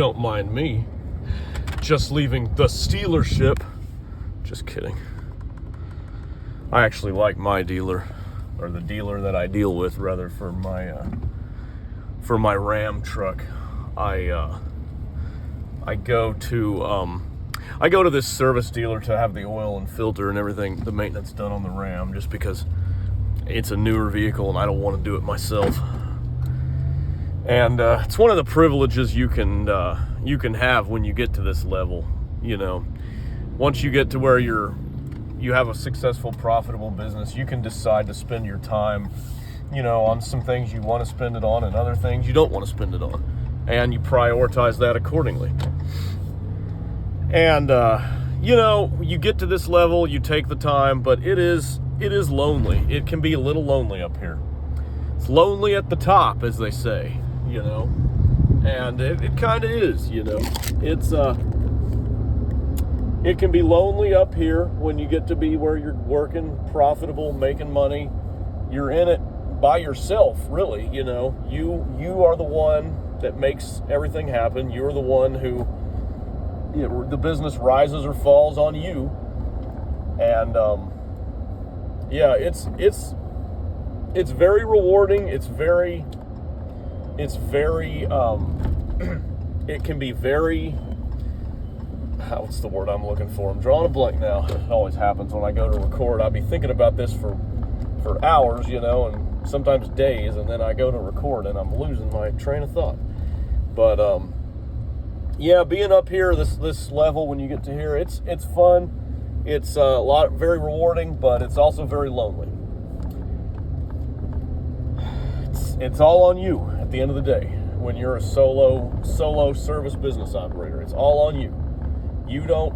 don't mind me just leaving the dealership. Just kidding. I actually like my dealer, or the dealer that I deal with, rather, for my Ram truck. I go to this service dealer to have the oil and filter and everything, the maintenance done on the Ram, just because it's a newer vehicle and I don't want to do it myself. And it's one of the privileges you can have when you get to this level. You know, once you get to where you have a successful, profitable business, you can decide to spend your time, you know, on some things you want to spend it on and other things you don't want to spend it on. And you prioritize that accordingly. And, you know, you get to this level, you take the time, but it is lonely. It can be a little lonely up here. It's lonely at the top, as they say, you know. And it kind of is, you know. It can be lonely up here when you get to be where you're working, profitable, making money. You're in it by yourself, really, you know. You are the one that makes everything happen. You're the one who, you know, the business rises or falls on you. And yeah, it's very rewarding. It's very it can be very, what's the word I'm looking for? I'm drawing a blank now. It always happens when I go to record. I'll be thinking about this for hours, you know, and sometimes days, and then I go to record and I'm losing my train of thought. But yeah, being up here, this level, when you get to here, it's fun. It's very rewarding, but it's also very lonely. It's all on you at the end of the day. When you're a solo service business operator, it's all on you. You don't,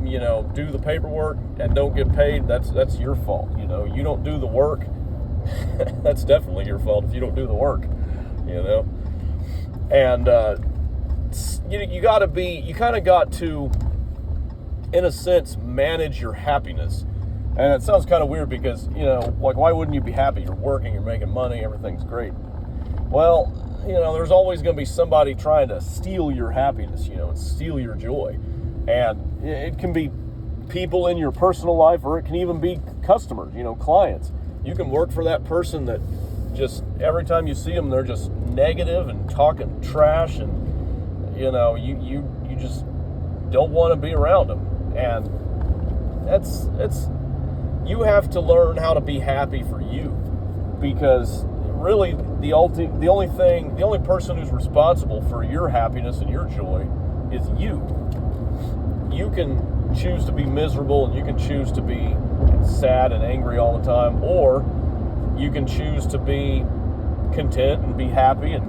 you know, do the paperwork and don't get paid. That's your fault. You know, you don't do the work. That's definitely your fault if you don't do the work. You know, and you kind of got to, in a sense, manage your happiness. And it sounds kind of weird because, you know, like, why wouldn't you be happy? You're working, you're making money, everything's great. Well, you know, there's always going to be somebody trying to steal your happiness, you know, and steal your joy. And it can be people in your personal life, or it can even be customers, you know, clients. You can work for that person that just, every time you see them, they're just negative and talking trash, and, you know, you just don't want to be around them. And you have to learn how to be happy for you, because really the only person who's responsible for your happiness and your joy is you. You can choose to be miserable, and you can choose to be sad and angry all the time, or you can choose to be content and be happy and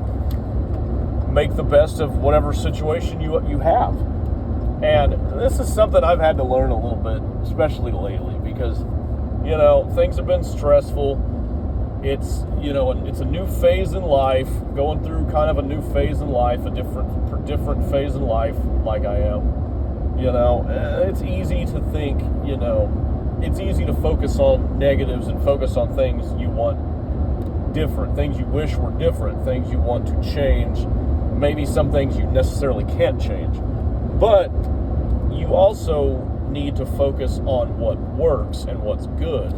make the best of whatever situation you have. And this is something I've had to learn a little bit, especially lately, because, you know, things have been stressful. It's, you know, it's a new phase in life, going through kind of a new phase in life, a different phase in life, like I am. You know, it's easy to think, you know, it's easy to focus on negatives and focus on things you want different, things you wish were different, things you want to change, maybe some things you necessarily can't change. But you also need to focus on what works and what's good,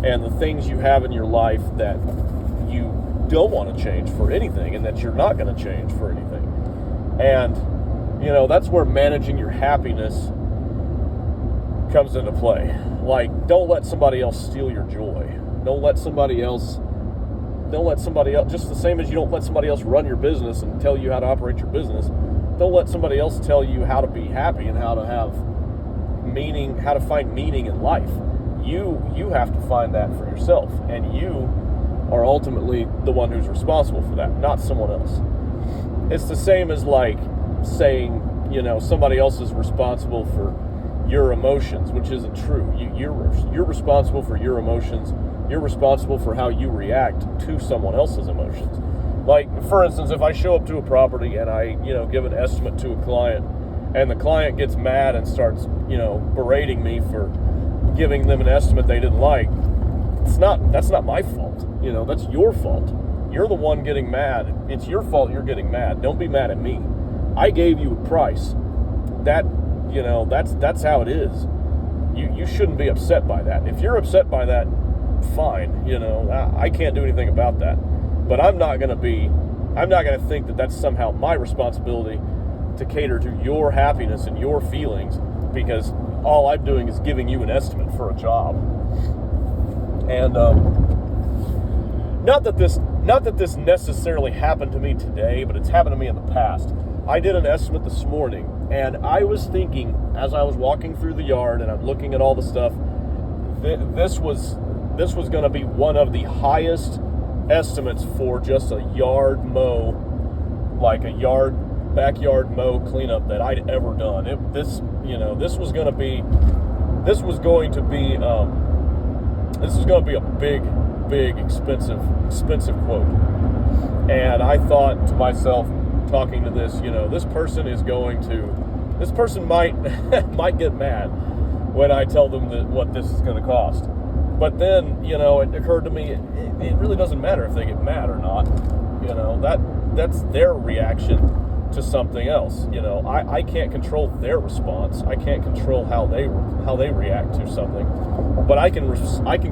and the things you have in your life that you don't want to change for anything, and that you're not going to change for anything. And, you know, that's where managing your happiness comes into play. Like, don't let somebody else steal your joy. Don't let somebody else, just the same as you don't let somebody else run your business and tell you how to operate your business, don't let somebody else tell you how to be happy and how to have meaning, how to find meaning in life. You have to find that for yourself, and you are ultimately the one who's responsible for that, not someone else. It's the same as, like, saying, you know, somebody else is responsible for your emotions, which isn't true. You're responsible for your emotions. You're responsible for how you react to someone else's emotions. Like, for instance, if I show up to a property and I, you know, give an estimate to a client, and the client gets mad and starts, you know, berating me for giving them an estimate they didn't like, that's not my fault. You know, that's your fault. You're the one getting mad. It's your fault you're getting mad. Don't be mad at me. I gave you a price. That, that's how it is. You shouldn't be upset by that. If you're upset by that, fine. I can't do anything about that. But I'm not going to think that that's somehow my responsibility to cater to your happiness and your feelings, because all I'm doing is giving you an estimate for a job. And not that this necessarily happened to me today, but it's happened to me in the past. I did an estimate this morning, and I was thinking, as I was walking through the yard and I'm looking at all the stuff, this was going to be one of the highest estimates for just a yard mow, like a backyard mow cleanup that I'd ever done. This was going to be a big expensive quote. And I thought to myself, talking to this, this person might get mad when I tell them what this is going to cost. But then, it occurred to me, it really doesn't matter if they get mad or not. That's their reaction to something else. I can't control their response. I can't control how they react to something. But I can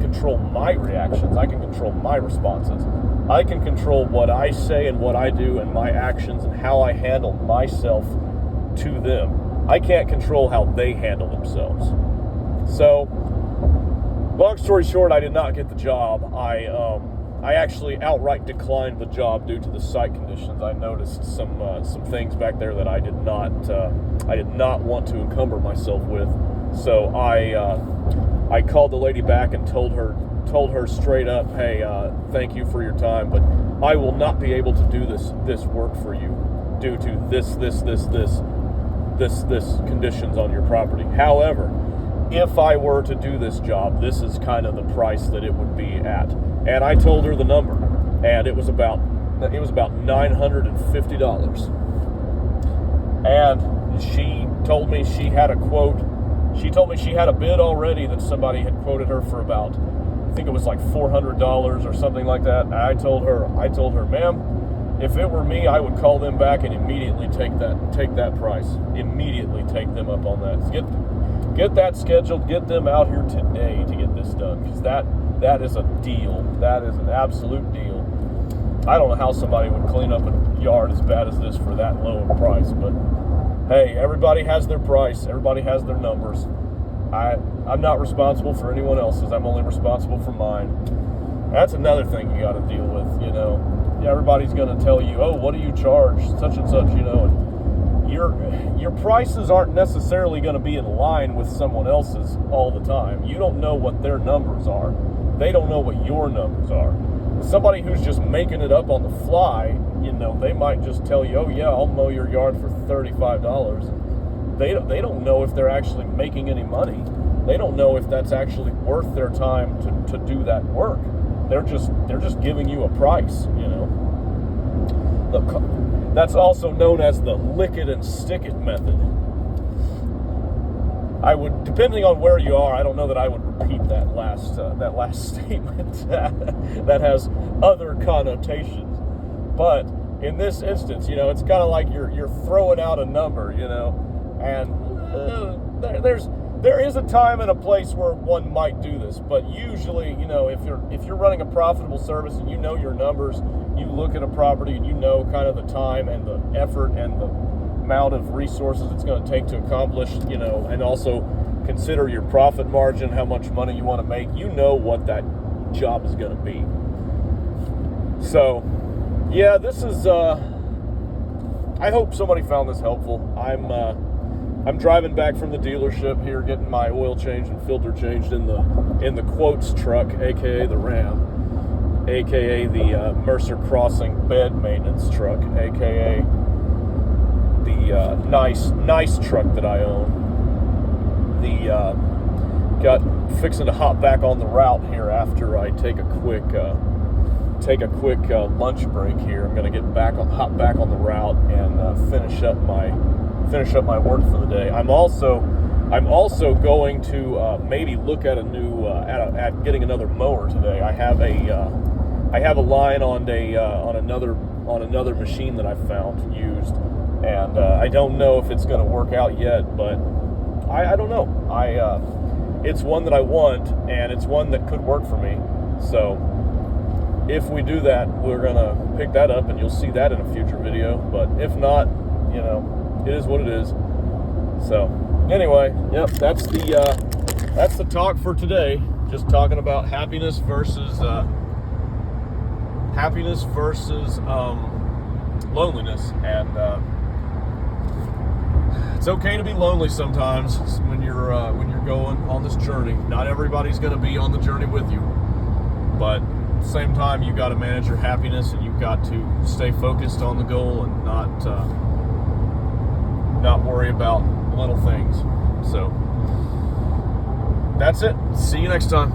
control my reactions. I can control my responses. I can control what I say and what I do and my actions and how I handle myself to them. I can't control how they handle themselves. So, long story short, I did not get the job. I actually outright declined the job due to the site conditions. I noticed some things back there that I did not want to encumber myself with. So I called the lady back and told her straight up, hey, thank you for your time, but I will not be able to do this work for you due to this conditions on your property. However, if I were to do this job, this is kind of the price that it would be at. And I told her the number, and it was about $950. And she told me she had a quote. She told me she had a bid already that somebody had quoted her for about, I think it was like $400 or something like that. And I told her, ma'am, if it were me, I would call them back and immediately take that price. Immediately take them up on that. Get that scheduled. Get them out here today to get this done, because that is a deal. That is an absolute deal. I don't know how somebody would clean up a yard as bad as this for that low of a price, but hey, everybody has their price. Everybody has their numbers. I'm not responsible for anyone else's. I'm only responsible for mine. That's another thing you got to deal with. Everybody's going to tell you, oh, what do you charge? Such and such. And your prices aren't necessarily going to be in line with someone else's all the time. You don't know what their numbers are. They don't know what your numbers are. Somebody who's just making it up on the fly, they might just tell you, oh yeah, I'll mow your yard for $35. They don't know if they're actually making any money. They don't know if that's actually worth their time to do that work. They're just giving you a price, That's also known as the lick it and stick it method. I would, depending on where you are, I don't know that I would repeat that last statement. That has other connotations. But in this instance, it's kind of like you're throwing out a number, and there is a time and a place where one might do this. But usually, if you're running a profitable service and you know your numbers, you look at a property and you know kind of the time and the effort and the amount of resources it's going to take to accomplish, and also consider your profit margin, how much money you want to make, what that job is going to be. So, yeah, this is, I hope somebody found this helpful. I'm driving back from the dealership here, getting my oil changed and filter changed in the Quotes truck, aka the Ram, aka the Mercer Crossing bed maintenance truck, aka the nice truck that I own. Got fixing to hop back on the route here after I take a quick lunch break here. I'm gonna hop back on the route and finish up my work for the day. I'm also going to maybe look at at getting another mower today. I have a line on another machine that I found used, And I don't know if it's going to work out yet, but I don't know. It's one that I want, and it's one that could work for me. So if we do that, we're going to pick that up, and you'll see that in a future video. But if not, you know, it is what it is. So anyway, yep, that's the talk for today. Just talking about happiness versus loneliness, and it's okay to be lonely sometimes when you're going on this journey. Not everybody's going to be on the journey with you, but at the same time, you got to manage your happiness, and you've got to stay focused on the goal and not worry about little things. So that's it. See you next time.